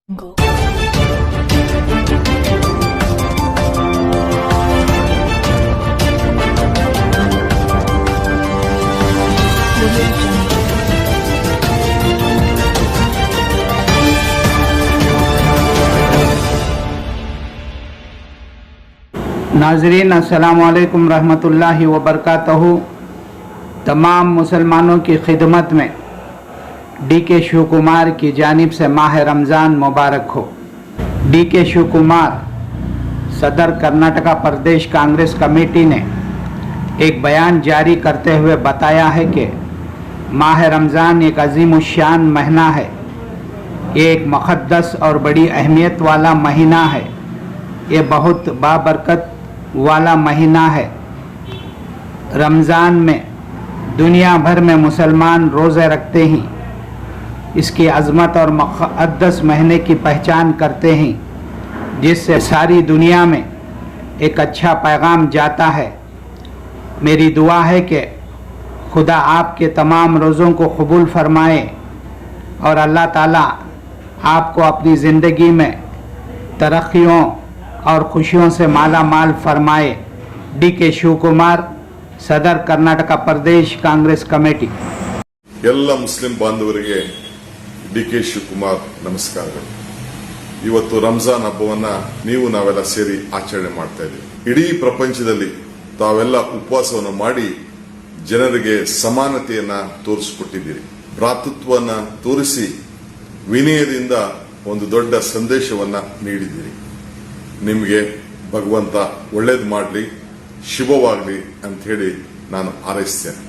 Go. नाजरीन अस्सलाम वालेकुम रहमतुल्लाहि व बरकातहू। तमाम मुसलमानों की खिदमत में डी.के. शिव कुमार की जानिब से माह रमज़ान मुबारक हो। डी.के. शिव कुमार सदर कर्नाटका प्रदेश कांग्रेस कमेटी ने एक बयान जारी करते हुए बताया है कि माह रमज़ान एक अज़ीमुश्शान महीना है। ये एक मुक़द्दस और बड़ी अहमियत वाला महीना है। ये बहुत बाबरकत वाला महीना है। रमज़ान में दुनिया भर में मुसलमान रोज़े रखते हैं, इसकी अज़मत और मुक़द्दस महीने की पहचान करते हैं, जिससे सारी दुनिया में एक अच्छा पैगाम जाता है। मेरी दुआ है कि खुदा आपके तमाम रोज़ों को कबूल फरमाए और अल्लाह ताला आपको अपनी ज़िंदगी में तरक्कियों और खुशियों से माला माल फरमाए। डी.के. शिव कुमार, सदर कर्नाटका प्रदेश कांग्रेस कमेटी। ಎಲ್ಲ ಮುಸ್ಲಿಂ ಬಾಂಧವರಿಗೆ ಡಿ.ಕೆ. ಶಿವಕುಮಾರ್ ನಮಸ್ಕಾರಗಳು। ಇವತ್ತು ರಂಜಾನ್ ಹಬ್ಬವನ್ನ ನಾವೆಲ್ಲ ಸೇರಿ ಆಚರಣೆ ಮಾಡ್ತಾ ಇದ್ದೀವಿ। ಇಡೀ ಪ್ರಪಂಚದಲ್ಲಿ ತಾವೆಲ್ಲ ಉಪವಾಸವನ್ನು ಮಾಡಿ ಜನರಿಗೆ ಸಮಾನತೆಯನ್ನ ತೋರಿಸಿಕೊಟ್ಟಿದ್ದೀರಿ, ಭ್ರಾತೃತ್ವವನ್ನ ತೋರಿಸಿ ವಿನಯದಿಂದ ಒಂದು ದೊಡ್ಡ ಸಂದೇಶವನ್ನ ನೀಡಿದ್ದೀರಿ। ನಿಮಗೆ ಭಗವಂತ ಒಳ್ಳೇದು ಮಾಡಲಿ, ಶುಭವಾಗಲಿ ಅಂತ ಹೇಳಿ ನಾನು ಹಾರೈಸ್ತೇನೆ।